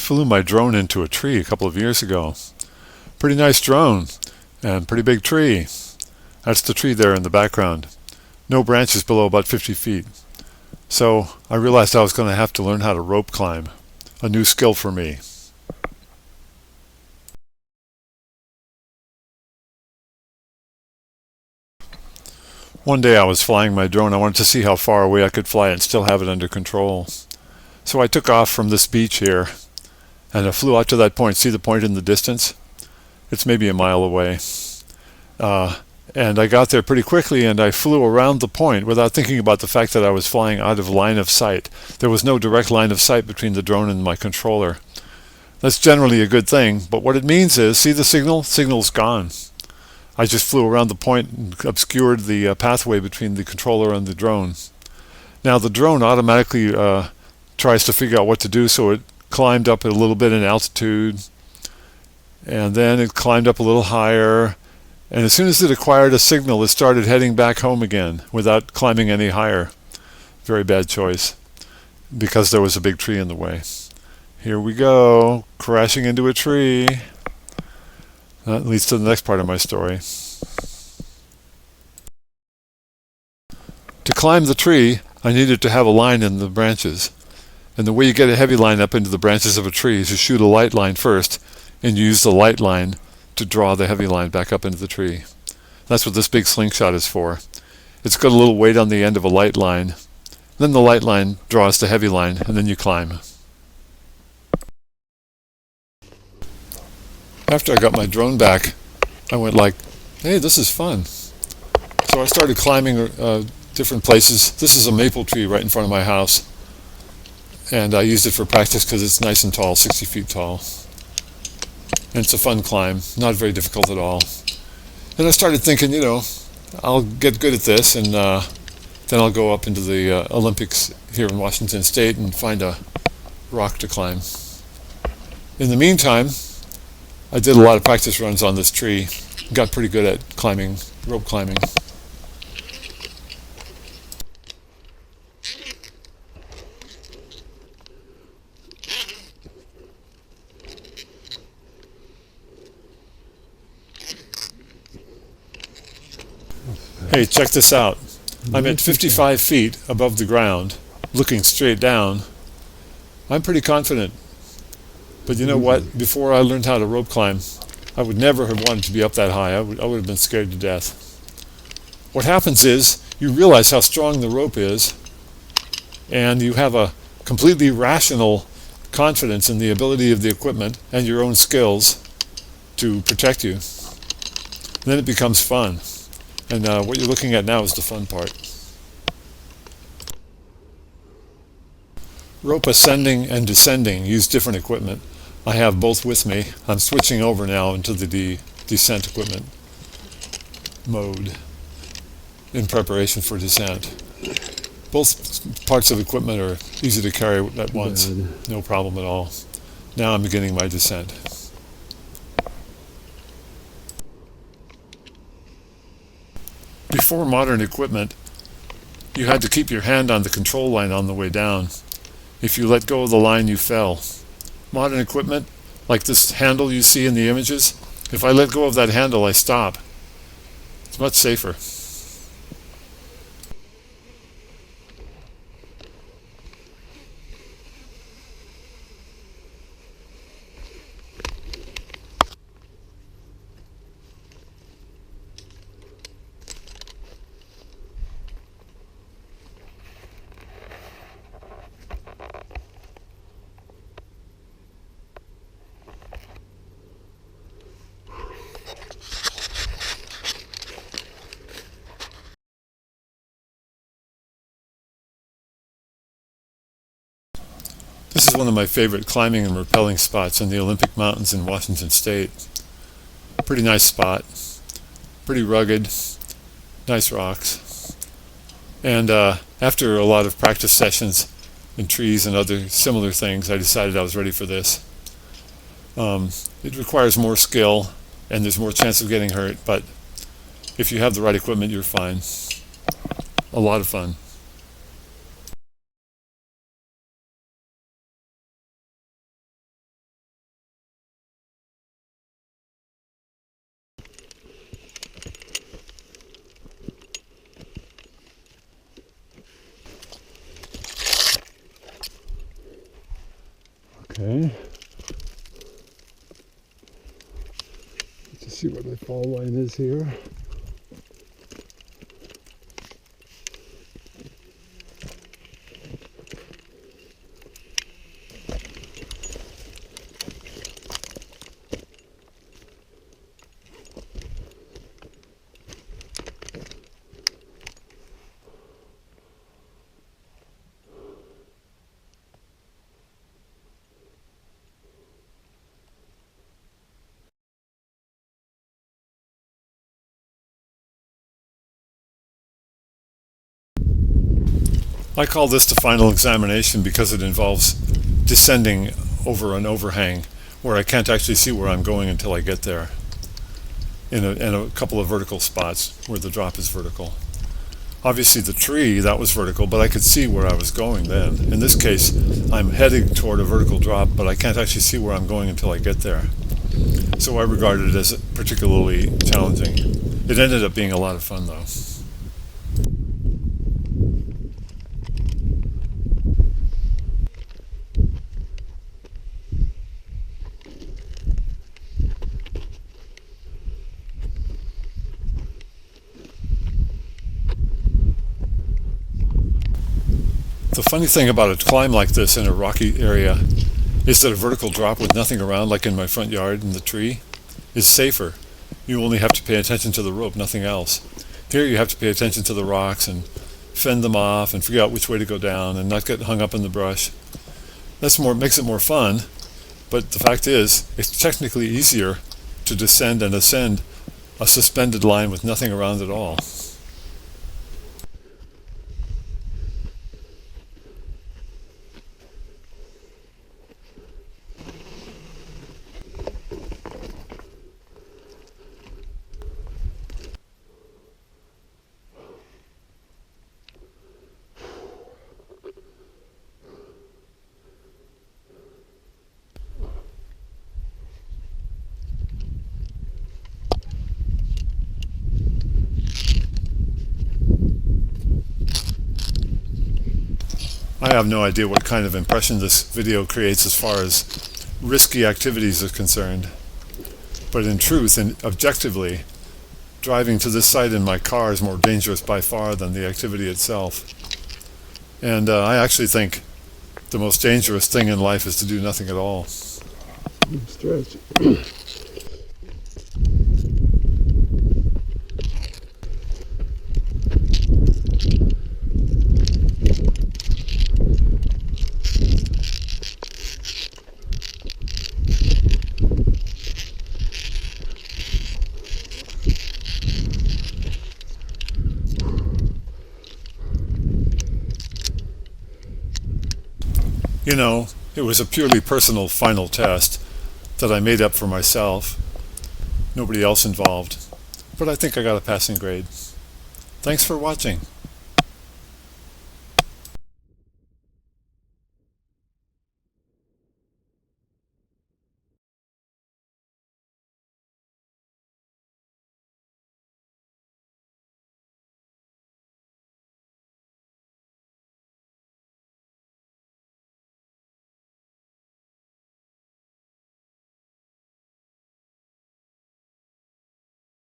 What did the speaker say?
flew my drone into a tree a couple of years ago. Pretty nice drone and pretty big tree. That's the tree there in the background. No branches below about 50 feet. So I realized I was going to have to learn how to rope climb. A new skill for me. One day I was flying my drone. I wanted to see how far away I could fly and still have it under control. So I took off from this beach here and I flew out to that point. See the point in the distance? It's maybe a mile away. And I got there pretty quickly and I flew around the point without thinking about the fact that I was flying out of line of sight. There was no direct line of sight between the drone and my controller. That's generally a good thing, but what it means is, see the signal? Signal's gone. I just flew around the point and obscured the pathway between the controller and the drone. Now the drone automatically tries to figure out what to do, so it climbed up a little bit in altitude, and then it climbed up a little higher, and as soon as it acquired a signal, it started heading back home again without climbing any higher. Very bad choice, because there was a big tree in the way. Here we go, crashing into a tree. That leads to the next part of my story. To climb the tree, I needed to have a line in the branches. And the way you get a heavy line up into the branches of a tree is you shoot a light line first, and you use the light line to draw the heavy line back up into the tree. That's what this big slingshot is for. It's got a little weight on the end of a light line. Then the light line draws the heavy line, and then you climb. After I got my drone back, I went like, hey, this is fun. So I started climbing different places. This is a maple tree right in front of my house. And I used it for practice because it's nice and tall, 60 feet tall. And it's a fun climb, not very difficult at all. And I started thinking, I'll get good at this, and then I'll go up into the Olympics here in Washington State and find a rock to climb. In the meantime, I did a lot of practice runs on this tree. Got pretty good at climbing, rope climbing. Hey, check this out. I'm at 55 feet above the ground, looking straight down. I'm pretty confident. But you know what? Before I learned how to rope climb, I would never have wanted to be up that high. I would have been scared to death. What happens is you realize how strong the rope is, and you have a completely rational confidence in the ability of the equipment and your own skills to protect you. And then it becomes fun. And what you're looking at now is the fun part. Rope ascending and descending use different equipment. I have both with me. I'm switching over now into the descent equipment mode in preparation for descent. Both parts of equipment are easy to carry at once, no problem at all. Now I'm beginning my descent. Before modern equipment, you had to keep your hand on the control line on the way down. If you let go of the line, you fell. Modern equipment, like this handle you see in the images, if I let go of that handle, I stop. It's much safer. This is one of my favorite climbing and rappelling spots in the Olympic Mountains in Washington State. Pretty nice spot, pretty rugged, nice rocks. And after a lot of practice sessions in trees and other similar things, I decided I was ready for this. It requires more skill and there's more chance of getting hurt, but if you have the right equipment, you're fine. A lot of fun. Okay. Let's see what my fall line is here. I call this the final examination because it involves descending over an overhang where I can't actually see where I'm going until I get there, in a couple of vertical spots where the drop is vertical. Obviously the tree, that was vertical, but I could see where I was going then. In this case, I'm heading toward a vertical drop, but I can't actually see where I'm going until I get there. So I regarded it as particularly challenging. It ended up being a lot of fun though. The funny thing about a climb like this in a rocky area is that a vertical drop with nothing around, like in my front yard in the tree, is safer. You only have to pay attention to the rope, nothing else. Here you have to pay attention to the rocks and fend them off and figure out which way to go down and not get hung up in the brush. Makes it more fun, but the fact is, it's technically easier to descend and ascend a suspended line with nothing around at all. I have no idea what kind of impression this video creates as far as risky activities are concerned. But in truth and objectively, driving to this site in my car is more dangerous by far than the activity itself. And I actually think the most dangerous thing in life is to do nothing at all. Stretch. You know, it was a purely personal final test that I made up for myself. Nobody else involved. But I think I got a passing grade. Thanks for watching.